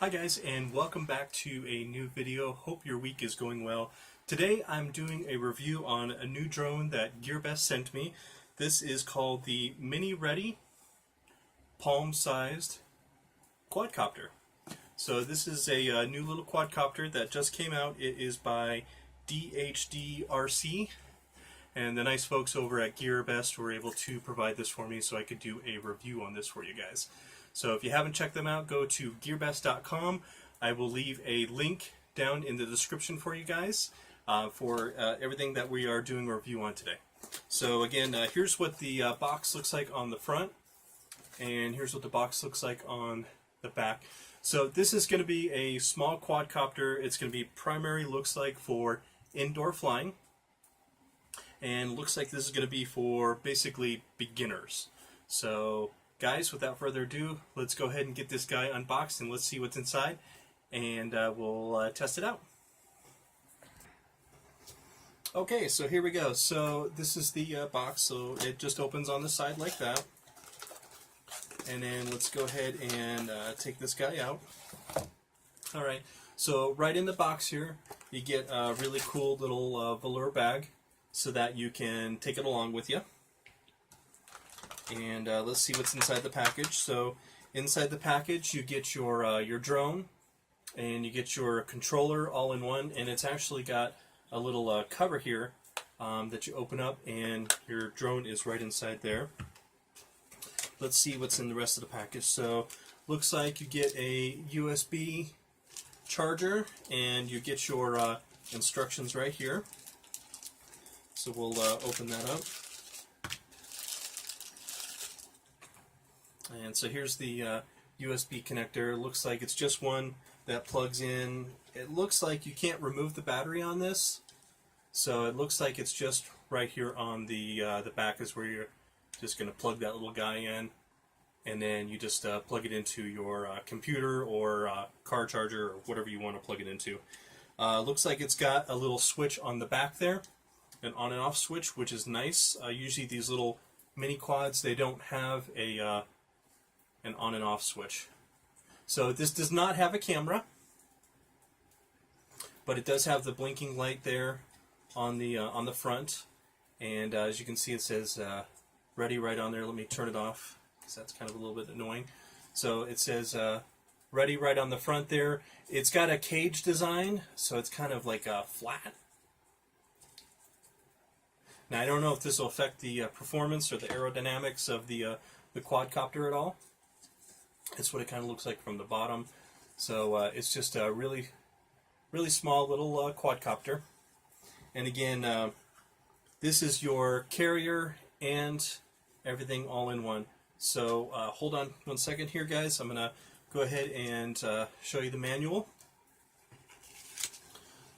Hi guys, and welcome back to a new video. Hope your week is going well. Today I'm doing a review on a new drone that GearBest sent me. This is called the Mini Reddie palm-sized quadcopter. So this is a new little quadcopter that just came out. It is by DHDRC, and the nice folks over at GearBest were able to provide this for me so I could do a review on this for you guys. So if you haven't checked them out, go to gearbest.com. I will leave a link down in the description for you guys for everything that we are doing a review on today. So again, here's what the box looks like on the front, and here's what the box looks like on the back. So this is going to be a small quadcopter. It's going to be primary, looks like, for indoor flying, and looks like this is going to be for basically beginners. So guys, without further ado, let's go ahead and get this guy unboxed and let's see what's inside, and we'll test it out. Okay, so here we go. So this is the box. So it just opens on the side like that. And then let's go ahead and take this guy out. Alright, so right in the box here, you get a really cool little velour bag so that you can take it along with you. And let's see what's inside the package. So inside the package you get your drone, and you get your controller all in one, and it's actually got a little cover here that you open up, and your drone is right inside there. Let's see what's in the rest of the package. So looks like you get a USB charger, and you get your instructions right here. So we'll open that up. And so here's the USB connector. It looks like it's just one that plugs in. It looks like you can't remove the battery on this, so it looks like it's just right here on the back is where you're just going to plug that little guy in, and then you just plug it into your computer or car charger or whatever you want to plug it into. Looks like it's got a little switch on the back there, an on and off switch, which is nice. Usually these little mini quads, they don't have an on and off switch. So this does not have a camera, but it does have the blinking light there on the front, and as you can see, it says Ready right on there. Let me turn it off because that's kind of a little bit annoying. So it says Ready right on the front there. It's got a cage design, so it's kind of like flat. Now I don't know if this will affect the performance or the aerodynamics of the quadcopter at all. That's what it kind of looks like from the bottom. So it's just a really small little quadcopter. And again, this is your carrier and everything all in one. So hold on one second here, guys. I'm going to go ahead and show you the manual.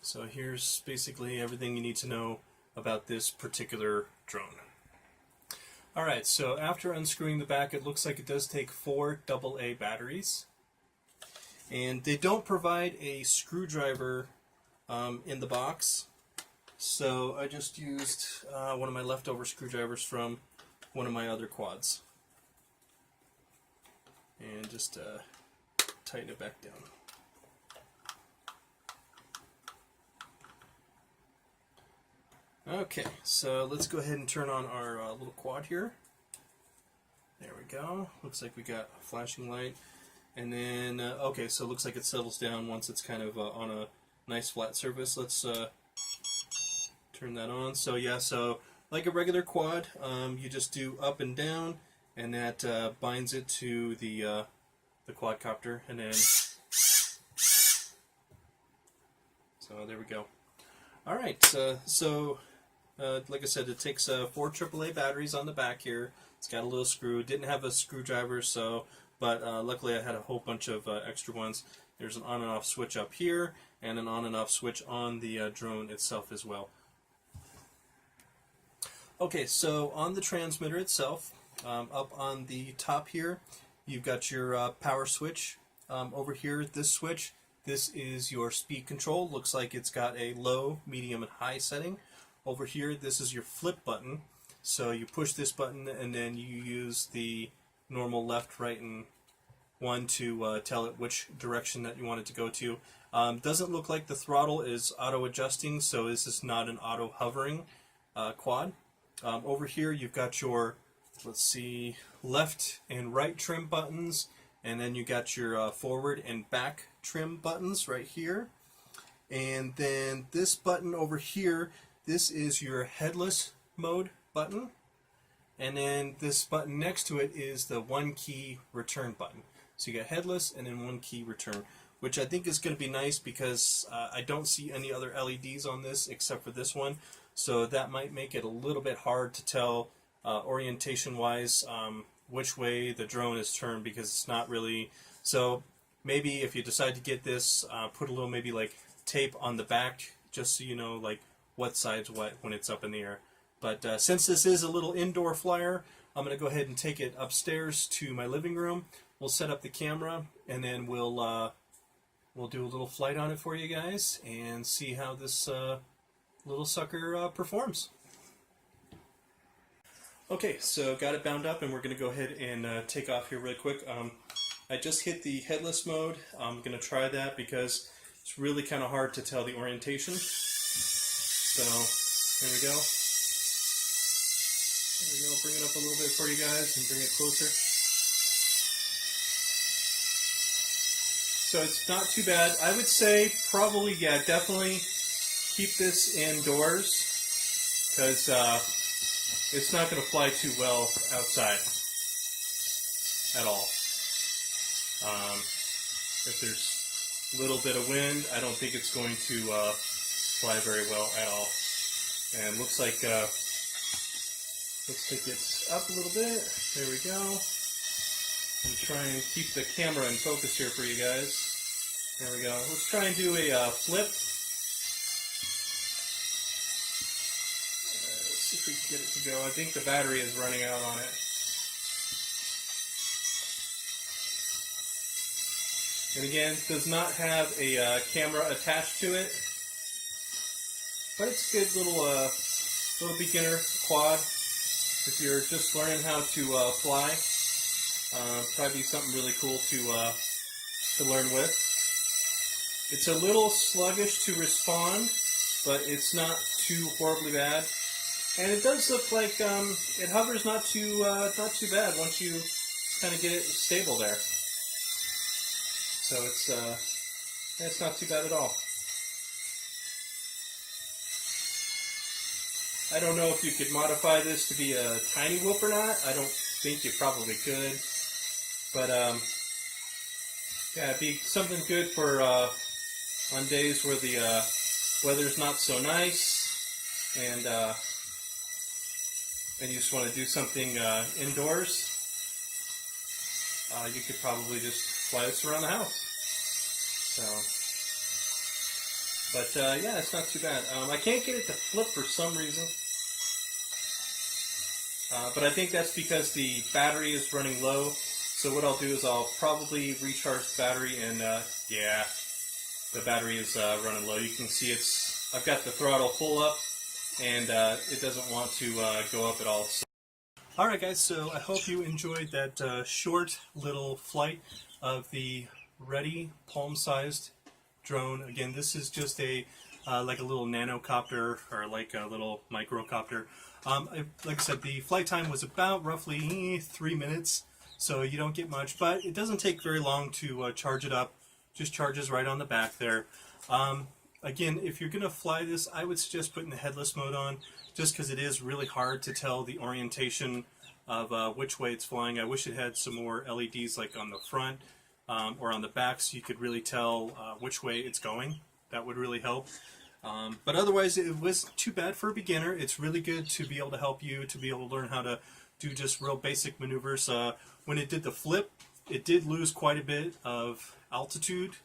So here's basically everything you need to know about this particular drone. Alright, so after unscrewing the back, it looks like it does take 4 AA batteries. And they don't provide a screwdriver in the box, so I just used one of my leftover screwdrivers from one of my other quads. And just tighten it back down. Okay, so let's go ahead and turn on our little quad here. There we go. Looks like we got a flashing light. And then, okay, so it looks like it settles down once it's kind of on a nice flat surface. Let's turn that on. So yeah, so like a regular quad, you just do up and down, and that binds it to the quadcopter, and then, so there we go. Alright, so like I said, it takes 4 AAA batteries on the back here. It's got a little screw. Didn't have a screwdriver, but luckily I had a whole bunch of extra ones. There's an on and off switch up here, and an on and off switch on the drone itself as well. Okay, so on the transmitter itself, up on the top here, you've got your power switch. Over here, this switch, this is your speed control. Looks like it's got a low, medium, and high setting. Over here, this is your flip button. So you push this button, and then you use the normal left, right, and one to tell it which direction that you want it to go to. Doesn't look like the throttle is auto-adjusting, so this is not an auto-hovering quad. Over here you've got your, let's see, left and right trim buttons, and then you got your forward and back trim buttons right here. And then this button over here, this is your headless mode button. And then this button next to it is the one key return button. So you got headless and then one key return, which I think is going to be nice because I don't see any other LEDs on this except for this one. So that might make it a little bit hard to tell orientation wise which way the drone is turned, because it's not really. So maybe if you decide to get this, put a little maybe like tape on the back just so you know like what side's what when it's up in the air. But since this is a little indoor flyer, I'm going to go ahead and take it upstairs to my living room. We'll set up the camera, and then we'll do a little flight on it for you guys and see how this little sucker performs. Okay, so got it bound up, and we're going to go ahead and take off here really quick. I just hit the headless mode. I'm going to try that because it's really kind of hard to tell the orientation. So here we go. There we go. Bring it up a little bit for you guys and bring it closer. So it's not too bad. I would say probably, yeah, definitely keep this indoors because it's not going to fly too well outside at all. If there's a little bit of wind, I don't think it's going to fly very well at all. And looks like it's up a little bit. There we go. I'm trying to keep the camera in focus here for you guys. There we go. Let's try and do a flip. Let's see if we can get it to go. I think the battery is running out on it. And again, does not have a camera attached to it, but it's a good little beginner quad. If you're just learning how to fly, probably something really cool to learn with. It's a little sluggish to respond, but it's not too horribly bad. And it does look like it hovers not too bad once you kind of get it stable there. So it's not too bad at all. I don't know if you could modify this to be a tiny whoop or not. I don't think you probably could. But yeah, it'd be something good for on days where the weather's not so nice and you just want to do something indoors. You could probably just fly this around the house. So, but yeah, it's not too bad. I can't get it to flip for some reason. But I think that's because the battery is running low. So what I'll do is I'll probably recharge the battery, and yeah, the battery is running low. You can see I've got the throttle full up, and it doesn't want to go up at all. So. Alright guys, so I hope you enjoyed that short little flight of the Reddie palm-sized drone. Again, this is just a like a little nanocopter or like a little microcopter. Like I said, the flight time was about roughly 3 minutes, so you don't get much, but it doesn't take very long to charge it up. Just charges right on the back there. Again, if you're going to fly this, I would suggest putting the headless mode on, just because it is really hard to tell the orientation of which way it's flying. I wish it had some more LEDs like on the front or on the back so you could really tell which way it's going. That would really help. But otherwise, it wasn't too bad for a beginner. It's really good to be able to help you to be able to learn how to do just real basic maneuvers. When it did the flip, it did lose quite a bit of altitude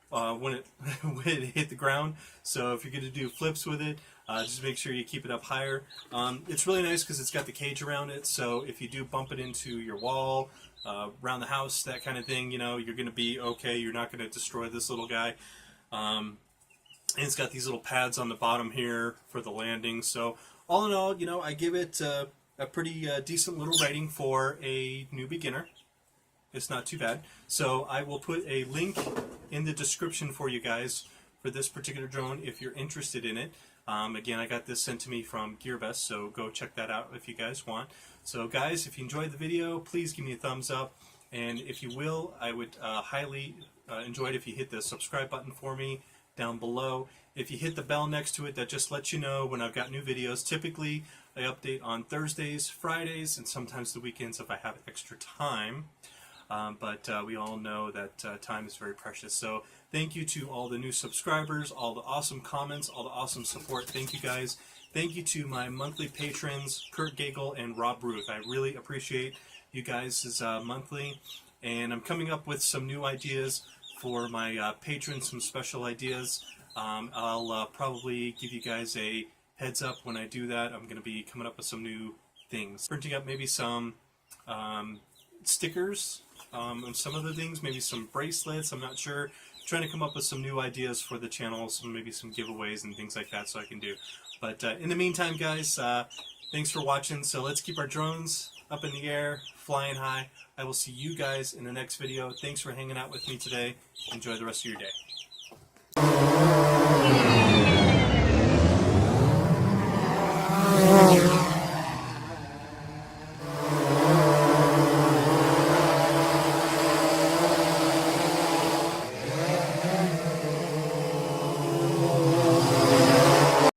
when it hit the ground. So if you're going to do flips with it, just make sure you keep it up higher. It's really nice because it's got the cage around it, so if you do bump it into your wall, around the house, that kind of thing, you know, you're going to be okay. You're not going to destroy this little guy. And it's got these little pads on the bottom here for the landing. So all in all, you know, I give it a pretty decent little rating for a new beginner. It's not too bad. So I will put a link in the description for you guys for this particular drone if you're interested in it. Again, I got this sent to me from GearBest, so go check that out if you guys want. So guys, if you enjoyed the video, please give me a thumbs up. And if you will, I would highly enjoy it if you hit the subscribe button for me down below. If you hit the bell next to it, that just lets you know when I've got new videos. Typically, I update on Thursdays, Fridays, and sometimes the weekends if I have extra time. But we all know that time is very precious. So thank you to all the new subscribers, all the awesome comments, all the awesome support. Thank you guys. Thank you to my monthly patrons, Kurt Gagel and Rob Ruth. I really appreciate you guys' monthly. And I'm coming up with some new ideas for my patrons, some special ideas. I'll probably give you guys a heads up when I do that. I'm going to be coming up with some new things. Printing up maybe some stickers and some other things, maybe some bracelets, I'm not sure. Trying to come up with some new ideas for the channel, maybe some giveaways and things like that so I can do. But in the meantime, guys, thanks for watching. So let's keep our drones up in the air, flying high. I will see you guys in the next video. Thanks for hanging out with me today. Enjoy the rest of your day.